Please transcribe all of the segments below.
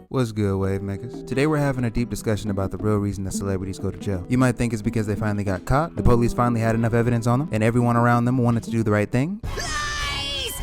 What's good, wave makers? Today we're having a deep discussion about the real reason that celebrities go to jail. You might think it's because they finally got caught, the police finally had enough evidence on them, and everyone around them wanted to do the right thing.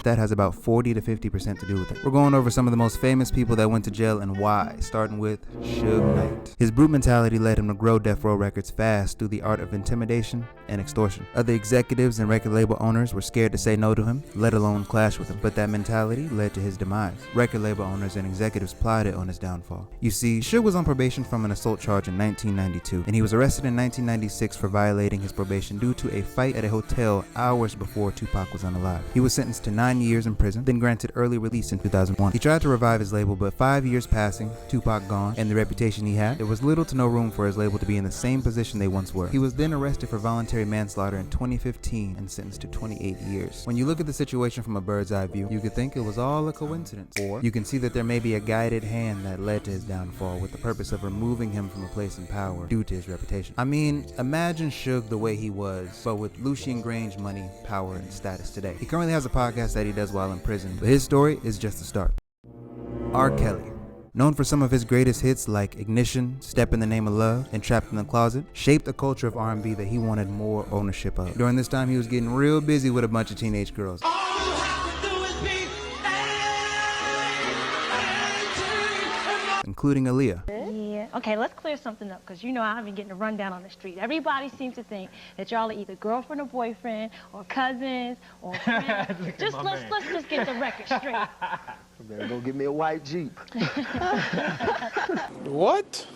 That has about 40 to 50% to do with it. We're going over some of the most famous people that went to jail and why, starting with Suge Knight. His brute mentality led him to grow death row records fast through the art of intimidation and extortion. Other executives and record label owners were scared to say no to him, let alone clash with him, but that mentality led to his demise. Record label owners and executives plotted on his downfall. You see, Suge was on probation from an assault charge in 1992, and he was arrested in 1996 for violating his probation due to a fight at a hotel hours before Tupac was unalive. He was sentenced to 9 years in prison, then granted early release in 2001. He tried to revive his label, but 5 years passing, Tupac gone, and the reputation he had, there was little to no room for his label to be in the same position they once were. He was then arrested for voluntary manslaughter in 2015 and sentenced to 28 years. When you look at the situation from a bird's eye view, you could think it was all a coincidence, or you can see that there may be a guided hand that led to his downfall with the purpose of removing him from a place in power due to his reputation. I mean, imagine Suge the way he was, but with Lucian Grange money, power, and status today. He currently has a podcast that he does while in prison, but his story is just the start. R. Kelly, known for some of his greatest hits like Ignition, Step in the Name of Love, and Trapped in the Closet, shaped a culture of R&B that he wanted more ownership of. During this time, he was getting real busy with a bunch of teenage girls, including Aaliyah. Yeah. Okay, let's clear something up, because you know I've been getting a rundown on the street. Everybody seems to think that y'all are either girlfriend or boyfriend, or cousins, or friends. let's just get the record straight. Better go get me a white Jeep. What?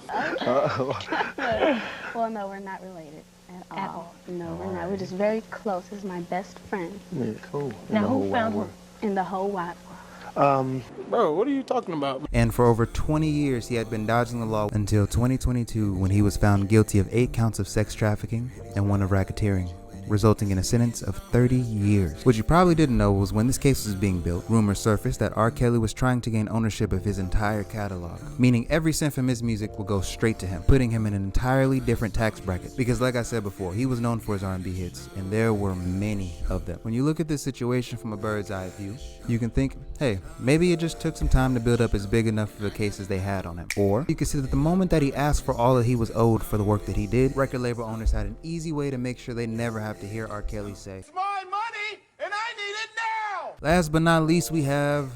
Well, no, we're not related at all. No, we're not. We're just very close. This is my best friend. Yeah, cool. Now, who found who? In the whole wide world. Bro, what are you talking about? And for over 20 years, he had been dodging the law until 2022, when he was found guilty of 8 counts of sex trafficking and 1 of racketeering, resulting in a sentence of 30 years. What you probably didn't know was when this case was being built, rumors surfaced that R. Kelly was trying to gain ownership of his entire catalog, meaning every cent from his music will go straight to him, putting him in an entirely different tax bracket. Because like I said before, he was known for his R&B hits, and there were many of them. When you look at this situation from a bird's eye view, you can think, hey, maybe it just took some time to build up as big enough of the cases they had on him. Or you can see that the moment that he asked for all that he was owed for the work that he did, record label owners had an easy way to make sure they never have to hear R. Kelly say, "It's my money and I need it now." Last but not least, we have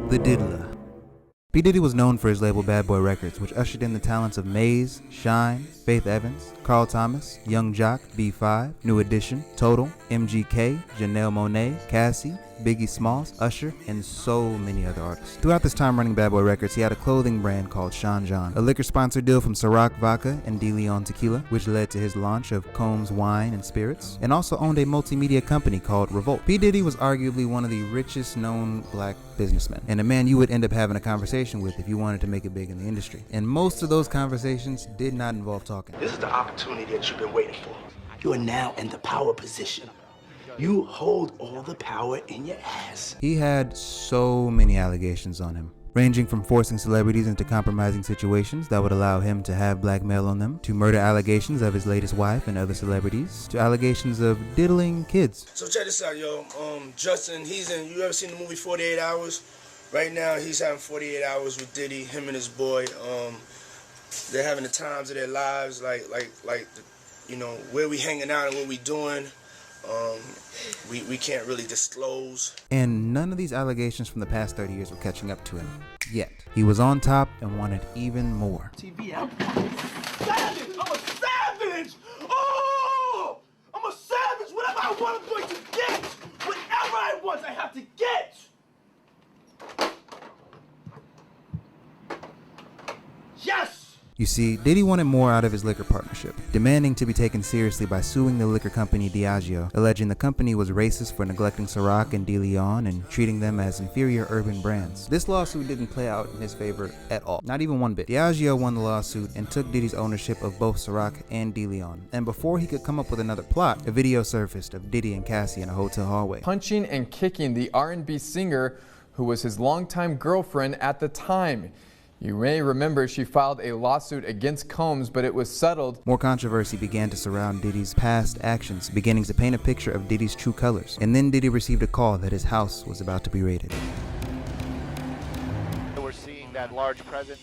the Diddler. P. Diddy was known for his label Bad Boy Records, which ushered in the talents of Maze, Shine, Faith Evans, Carl Thomas, Young Jock, B5, New Edition, Total, MGK, Janelle Monáe, Cassie, Biggie Smalls, Usher, and so many other artists. Throughout this time running Bad Boy Records, he had a clothing brand called Sean John, a liquor sponsor deal from Ciroc Vodka and De Leon Tequila, which led to his launch of Combs Wine and Spirits, and also owned a multimedia company called Revolt. P. Diddy was arguably one of the richest known black businessmen, and a man you would end up having a conversation with if you wanted to make it big in the industry. And most of those conversations did not involve talking. This is the opportunity that you've been waiting for. You are now in the power position. You hold all the power in your ass. He had so many allegations on him, ranging from forcing celebrities into compromising situations that would allow him to have blackmail on them, to murder allegations of his latest wife and other celebrities, to allegations of diddling kids. So check this out, yo. Justin, you ever seen the movie 48 Hours? Right now, he's having 48 hours with Diddy, him and his boy. They're having the times of their lives, like, you know, where we hanging out and what we doing. We can't really disclose. And none of these allegations from the past 30 years were catching up to him yet. He was on top and wanted even more. TV out. Savage! I'm a savage! Oh! I'm a savage! Whatever I want, I'm going to get! Whatever I want, I have to get! Yes! You see, Diddy wanted more out of his liquor partnership, demanding to be taken seriously by suing the liquor company Diageo, alleging the company was racist for neglecting Ciroc and De Leon and treating them as inferior urban brands. This lawsuit didn't play out in his favor at all, not even one bit. Diageo won the lawsuit and took Diddy's ownership of both Ciroc and De Leon, and before he could come up with another plot, a video surfaced of Diddy and Cassie in a hotel hallway, punching and kicking the R&B singer who was his longtime girlfriend at the time. You may remember she filed a lawsuit against Combs, but it was settled. More controversy began to surround Diddy's past actions, beginning to paint a picture of Diddy's true colors. And then Diddy received a call that his house was about to be raided. We're seeing that large presence.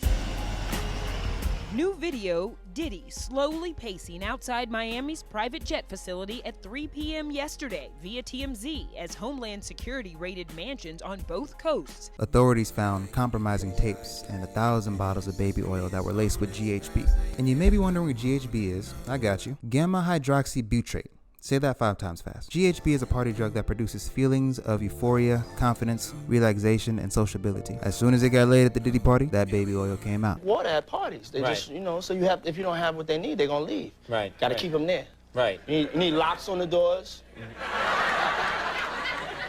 New video, Diddy slowly pacing outside Miami's private jet facility at 3 p.m. yesterday via TMZ as Homeland Security raided mansions on both coasts. Authorities found compromising tapes and 1,000 bottles of baby oil that were laced with GHB. And you may be wondering what GHB is. I got you. Gamma hydroxybutyrate. Say that 5 times fast. GHB is a party drug that produces feelings of euphoria, confidence, relaxation, and sociability. As soon as it got laid at the Diddy party, that baby oil came out. Water at parties. They just, you know, so you have, if you don't have what they need, they're gonna leave. Right. Gotta keep them there. Right. You need locks on the doors.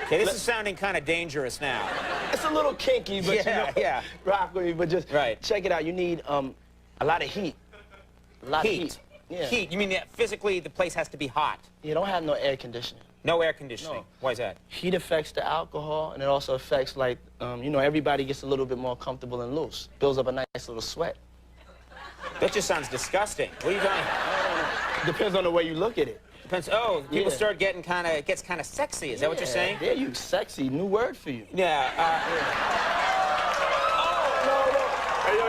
Okay, this is sounding kind of dangerous now. It's a little kinky, but yeah. Rock with me, but just check it out. You need a lot of heat. A lot of heat. Yeah. Heat? You mean that physically the place has to be hot? You don't have no air conditioning. No air conditioning? No. Why is that? Heat affects the alcohol, and it also affects, like, you know, everybody gets a little bit more comfortable and loose. Builds up a nice little sweat. That just sounds disgusting. What are you talking about? Depends on the way you look at it. Depends. Oh, people start getting it gets kind of sexy. Is that what you're saying? Yeah, you sexy. New word for you. Yeah. Hey, yo.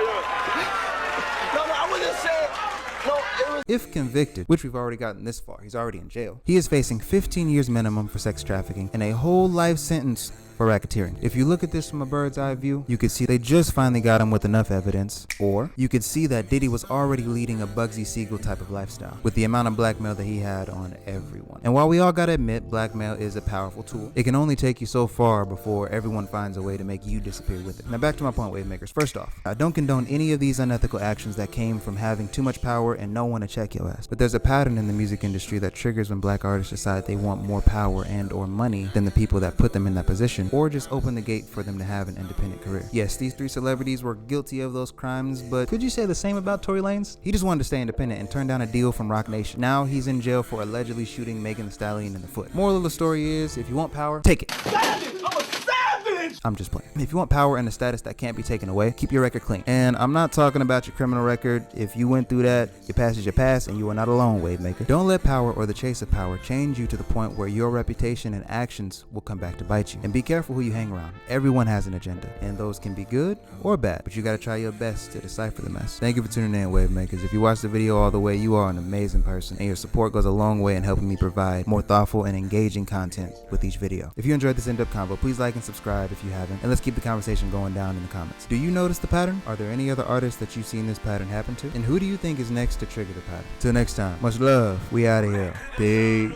No, I wasn't saying. No, it was. If convicted, which we've already gotten this far, he's already in jail, he is facing 15 years minimum for sex trafficking and a whole life sentence for racketeering. If you look at this from a bird's eye view, you could see they just finally got him with enough evidence, or you could see that Diddy was already leading a Bugsy Siegel type of lifestyle with the amount of blackmail that he had on everyone. And while we all gotta admit blackmail is a powerful tool, it can only take you so far before everyone finds a way to make you disappear with it. Now back to my point, wave makers. First off, I don't condone any of these unethical actions that came from having too much power and no one to check your ass. But there's a pattern in the music industry that triggers when black artists decide they want more power and or money than the people that put them in that position, or just open the gate for them to have an independent career. Yes, these 3 celebrities were guilty of those crimes, but could you say the same about Tory Lanez? He just wanted to stay independent and turn down a deal from Roc Nation. Now he's in jail for allegedly shooting Megan Thee Stallion in the foot. Moral of the story is, if you want power, take it. Savage! I'm a savage! I'm just playing. If you want power and a status that can't be taken away, keep your record clean. And I'm not talking about your criminal record. If you went through that, your past is your past, and you are not alone, wave maker. Don't let power or the chase of power change you to the point where your reputation and actions will come back to bite you. And be careful who you hang around. Everyone has an agenda, and those can be good or bad, but you gotta try your best to decipher the mess. Thank you for tuning in, wave makers. If you watched the video all the way, you are an amazing person, and your support goes a long way in helping me provide more thoughtful and engaging content with each video. If you enjoyed this in-depth convo, please like and subscribe if you haven't, and let's keep the conversation going down in the comments. Do you notice the pattern? Are there any other artists that you've seen this pattern happen to? And who do you think is next to trigger the pattern? Till next time, much love. We out of here. Peace.